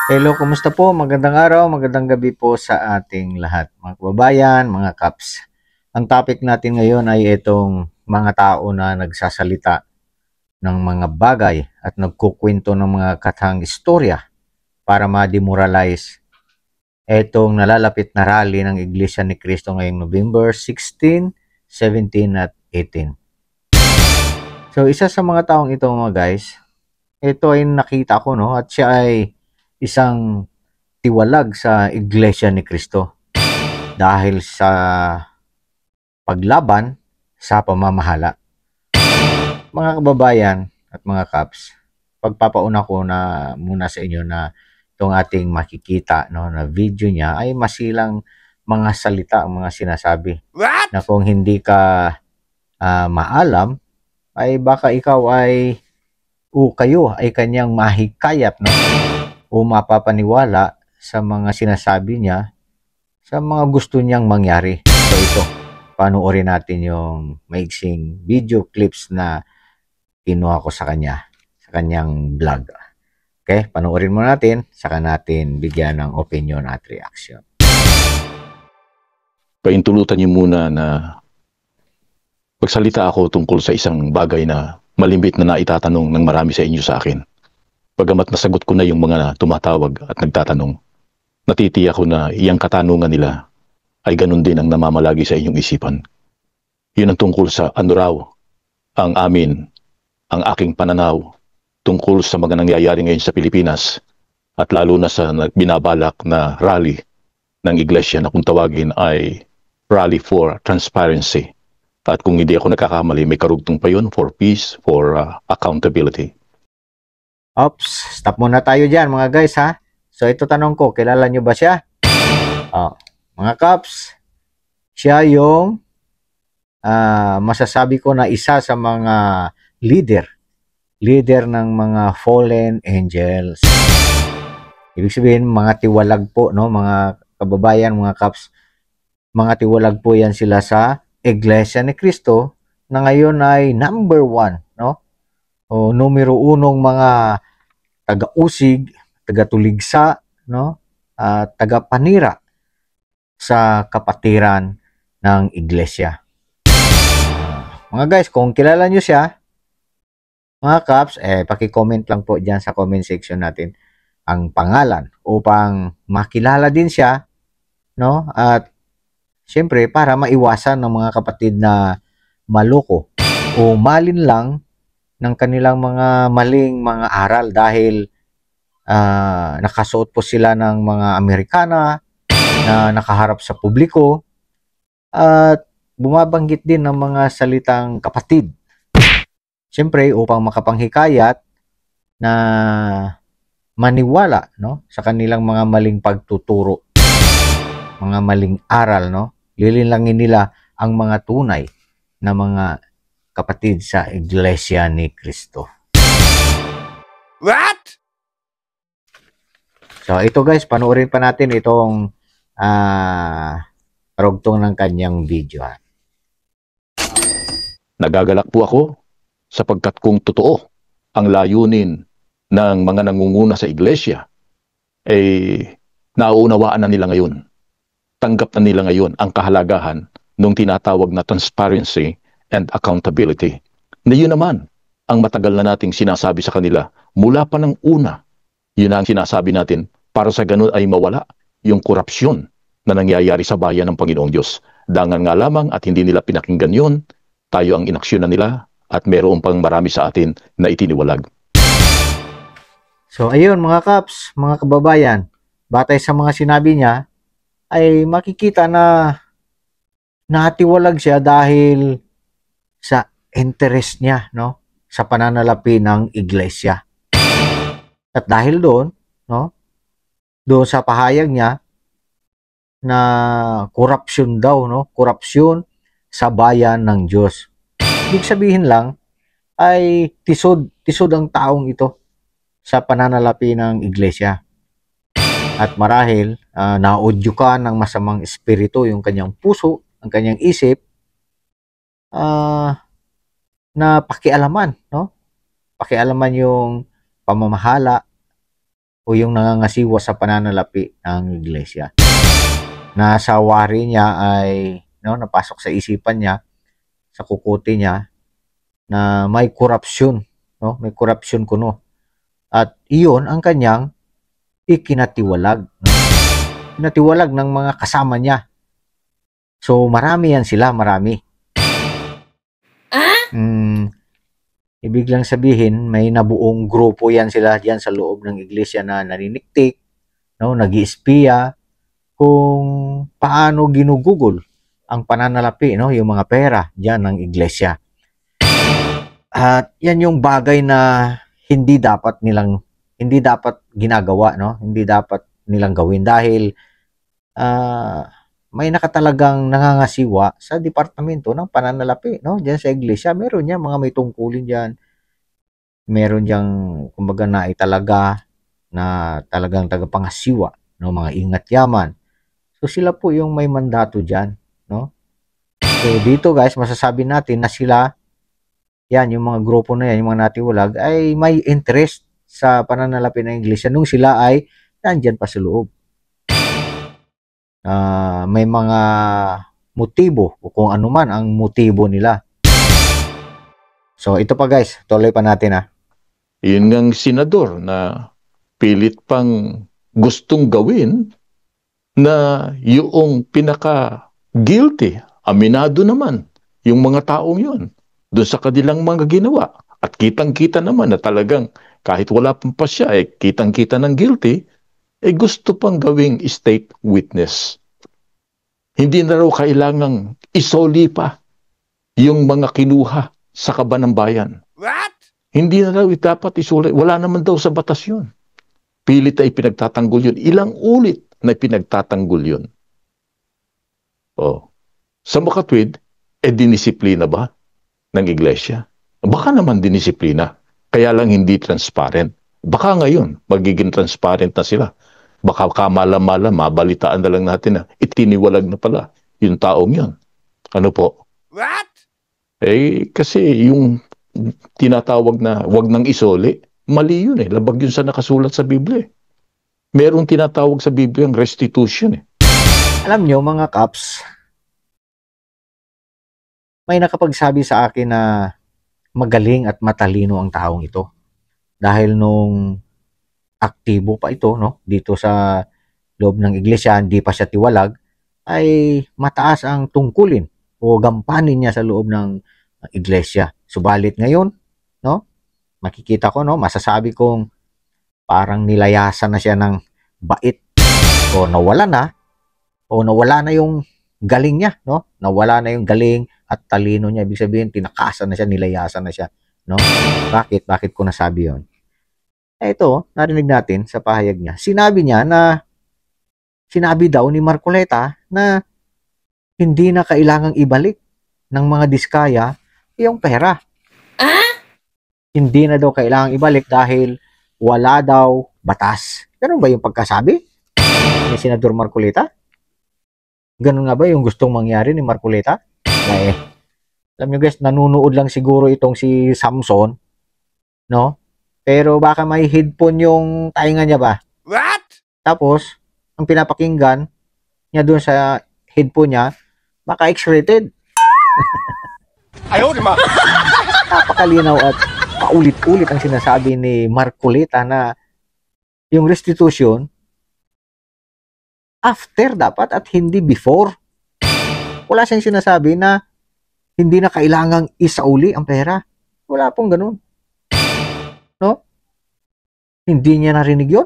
Hello, kumusta po? Magandang araw, magandang gabi po sa ating lahat. Mga kababayan, mga kaps. Ang topic natin ngayon ay itong mga tao na nagsasalita ng mga bagay at nagkukwento ng mga katang istorya para ma-demoralize itong nalalapit na rally ng Iglesia ni Cristo ngayong November 16, 17 at 18. So, isa sa mga taong ito mga guys, ito ay nakita ko no at siya ay isang tiwalag sa Iglesia ni Cristo dahil sa paglaban sa pamamahala. Mga kababayan at mga kaps, pagpapauna ko na muna sa inyo na itong ating makikita no, na video niya ay masilang mga salita ang mga sinasabi. What? Na kung hindi ka maalam, ay baka ikaw ay kayo ay kanyang mahikayat no, o mapapaniwala sa mga sinasabi niya sa mga gusto niyang mangyari. So ito, panoorin natin yung maiksing video clips na kinuha ko sa kanya, sa kanyang vlog. Okay, panoorin mo natin, saka natin bigyan ng opinion at reaction. Paintulutan niyo muna na magsalita ako tungkol sa isang bagay na malimbit na naitatanong ng marami sa inyo sa akin. Bagamat nasagot ko na yung mga tumatawag at nagtatanong, natitiyak ko na iyang katanungan nila ay ganun din ang namamalagi sa inyong isipan. Yun ang tungkol sa ano raw ang aking pananaw tungkol sa mga nangyayari ngayon sa Pilipinas at lalo na sa binabalak na rally ng iglesia na kung tawagin ay Rally for Transparency. At kung hindi ako nagkakamali, may karugtong pa yun for peace, for accountability. Oops, stop muna tayo dyan mga guys ha. So ito tanong ko, kilala nyo ba siya? Mga kaps, siya yung masasabi ko na isa sa mga leader ng mga fallen angels. Ibig sabihin, mga tiwalag po, no? Mga kababayan, mga kaps, mga tiwalag po yan sila sa Iglesia ni Cristo na ngayon ay number 1, no? O numero 1 mga taga-usig, taga-tuligsa, no? Taga-panira sa kapatiran ng Iglesia. Mga guys, kung kilala nyo siya, mga kaps, paki-comment lang po dyan sa comment section natin ang pangalan upang makilala din siya, no? At siyempre, para maiwasan ng mga kapatid na maloko o malin lang ng kanilang mga maling mga aral dahil nakasuot po sila ng mga Amerikana na nakaharap sa publiko at bumabanggit din ng mga salitang kapatid. Siyempre, upang makapanghikayat na maniwala no, sa kanilang mga maling pagtuturo, mga maling aral, no? Lilinlangin nila ang mga tunay na mga kapatid sa Iglesia ni Cristo. What? So ito guys, panoorin pa natin itong rugtong ng kanyang video. Nagagalak po ako sapagkat kung totoo ang layunin ng mga nangunguna sa iglesia, nauunawaan na nila ngayon. Tanggap na nila ngayon ang kahalagahan ng tinatawag na transparency and accountability. Na yun naman ang matagal na nating sinasabi sa kanila mula pa ng una. Yun ang sinasabi natin para sa ganun ay mawala yung korupsyon na nangyayari sa bayan ng Panginoong Diyos. Dangan nga lamang at hindi nila pinakinggan yun, tayo ang inaksyon na nila at meron pang marami sa atin na itiniwalag. So ayun mga kaps, mga kababayan, batay sa mga sinabi niya, ay makikita na natiwalag siya dahil sa interest niya, no, sa pananalapi ng iglesia. At dahil doon, no, doon sa pahayag niya na korupsyon daw, no, korupsyon sa bayan ng Diyos. Ibig sabihin lang ay tisod ang taong ito sa pananalapi ng iglesia. At marahil naudyukan ng masamang espiritu yung kanyang puso, ang kanyang isip, na pakialaman, no? Pakialaman yung pamamahala o yung nangangasiwa sa pananalapi ng iglesia. Nasa wari niya ay napasok sa isipan niya, sa kukuti niya na may korupsyon, may korupsyon kuno. At iyon ang kanyang ikinatiwalag. Kinatiwalag ng mga kasama niya. So marami yan sila, marami. Ibig lang sabihin, may nabuong grupo yan sila diyan sa loob ng iglesia na naniniktik, nag-iispiya kung paano ginugugol ang pananalapi, yung mga pera diyan ng iglesia. At yan yung bagay na hindi dapat ginagawa, hindi dapat nilang gawin dahil may nakatalagang nangangasiwa sa departamento ng pananalapi, diyan sa iglesia. Meron niya mga may tungkulin diyan. Meron diyang kumbaga naitalaga na talagang tagapangasiwa, mga ingat yaman. So sila po yung may mandato diyan, So dito guys, masasabi natin na sila, yan, yung mga grupo na yan, yung mga natiwalag, ay may interest sa pananalapi ng iglesia nung sila ay nandyan pa sa loob. May mga motibo o kung ano man ang motibo nila. So ito pa guys, tuloy pa natin Yun ngang senador na pilit pang gustong gawin na yung pinaka-guilty, aminado naman yung mga taong yun doon sa kanilang mga ginawa. At kitang-kita naman na talagang kahit wala pang pa siya, kitang-kita ng guilty, gusto pang gawing state witness. Hindi na raw kailangang isoli pa yung mga kinuha sa kaban ng bayan. What? Hindi na raw dapat isoli. Wala naman daw sa batas yun. Pilit ay pinagtatanggol yun. Ilang ulit na pinagtatanggol yun. Sa makatwid, dinisiplina ba ng iglesia? Baka naman dinisiplina. Kaya lang hindi transparent. Baka ngayon, magiging transparent na sila. Baka kamala-mala, mabalitaan na lang natin na itiniwalag na pala yung taong yun. Ano po? What? Kasi yung tinatawag na wag nang isoli, mali yun Labag yun sa nakasulat sa Biblia. Merong tinatawag sa Biblia ang restitution Alam nyo mga kaps, may nakapagsabi sa akin na magaling at matalino ang taong ito. Dahil nung aktibo pa ito, dito sa loob ng iglesia, hindi pa siya tiwalag, ay mataas ang tungkulin o gampanin niya sa loob ng iglesia. Subalit ngayon, makikita ko, masasabi kong parang nilayasan na siya ng bait o nawala na yung galing niya, Nawala na yung galing at talino niya. Ibig sabihin, tinakasan na siya, nilayasan na siya, Bakit ko nasabi yon? Ito, narinig natin sa pahayag niya. Sinabi daw ni Marcoleta na hindi na kailangang ibalik ng mga diskaya yung pera. Hindi na daw kailangang ibalik dahil wala daw batas. Ganun ba yung pagkasabi ni Senador Marcoleta? Ganun nga ba yung gustong mangyari ni Marcoleta? Alam nyo guys, nanunood lang siguro itong si Samson, Pero baka may headphone yung tainga niya ba? What? Tapos, ang pinapakinggan niya doon sa headphone niya, baka X-rated. Ayaw, di ma. Napakalinaw at paulit-ulit ang sinasabi ni Marcoleta na yung restitution after dapat at hindi before. Wala siyang sinasabi na hindi na kailangang isauli ang pera. Wala pong ganun. Hindi niya narinig yun.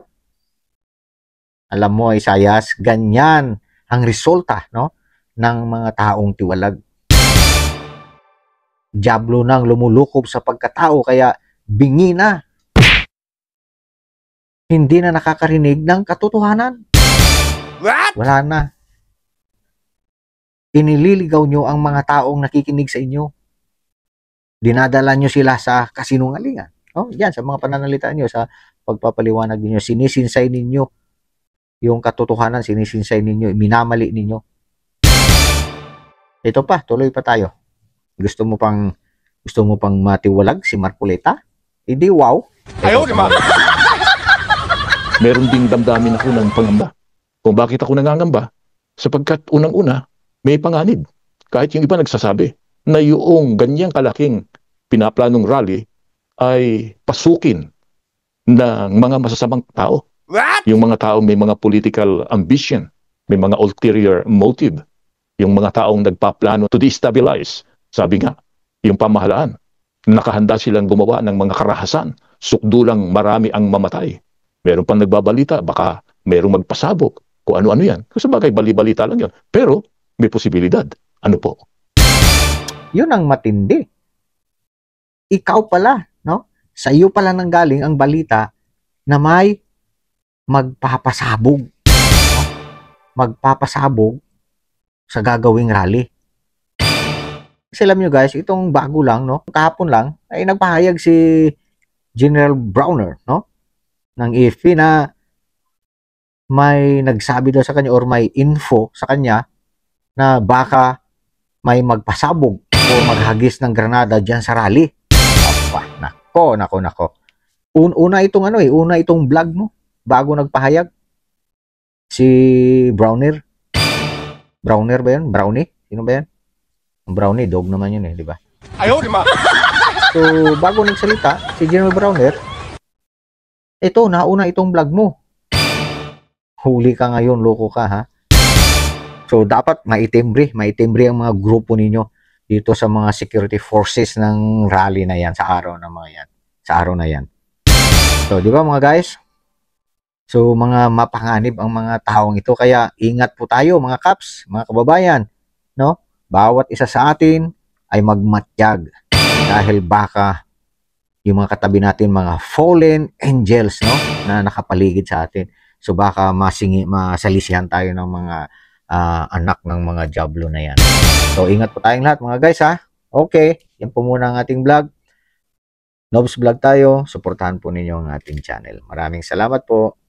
Alam mo, Isayas, ganyan ang resulta ng mga taong tiwalag. Diablo nang lumulukob sa pagkatao kaya bingi na. Hindi na nakakarinig ng katotohanan. What? Wala na. Inililigaw nyo ang mga taong nakikinig sa inyo. Dinadala nyo sila sa kasinungalingan. Yan, sa mga pananalita nyo, sa pagpapaliwanag ninyo, sinisinsay ninyo yung katotohanan, sinisinsay ninyo, minamali ninyo. Ito pa, tuloy pa tayo. Gusto mo pang matiwalag si Marcoleta? Hindi, wow. Ayaw, di ma. meron ding damdamin ako ng pangamba. Kung bakit ako nangangamba? Sapagkat unang-una, may panganib. Kahit yung iba nagsasabi na yung ganyang kalaking pinaplanong rally ay pasukin ng mga masasamang tao. What? Yung mga tao may mga political ambition, may mga ulterior motive. Yung mga taong nagpaplano to destabilize. Sabi nga, yung pamahalaan, nakahanda silang gumawa ng mga karahasan, sukdulang marami ang mamatay. Meron pang nagbabalita, baka merong magpasabog, kung ano-ano yan. Kasi bagay, bali-balita lang yan. Pero, may posibilidad. Ano po? Yun ang matindi. Ikaw pala, no? Sa iyo pala nanggaling ang balita na may magpapasabog. No? Magpapasabog sa gagawing rally. Kasi alam nyo guys, itong bago lang, no? Kahapon lang, ay nagpahayag si General Browner, no? Ng AFP na may nagsabi daw sa kanya or may info sa kanya na baka may magpasabog o maghagis ng granada dyan sa rally. Nako. Una itong vlog mo bago nagpahayag. Si Browner. Browner ba yan? Brownie? Sino ba yan? Ang Brownie, dog naman yun di ba? Ayaw, di ma. So, bago nagsalita, si General Browner, nauna itong vlog mo. Huli ka ngayon, loko ka ha. So, dapat maitimbre ang mga grupo ninyo dito sa mga security forces ng rally na yan, sa araw na yan. So, di ba mga guys? So, mga mapanganib ang mga taong ito. Kaya, ingat po tayo mga kaps, mga kababayan. No? Bawat isa sa atin ay magmatyag. Dahil baka yung mga katabi natin, mga fallen angels, no? Na nakapaligid sa atin. So, baka masalisihan tayo ng mga anak ng mga diablo na yan. So, ingat po tayong lahat mga guys ha. Okay, yan po muna ang ating vlog. Nobs Vlog tayo. Suportahan po ninyo ang ating channel. Maraming salamat po.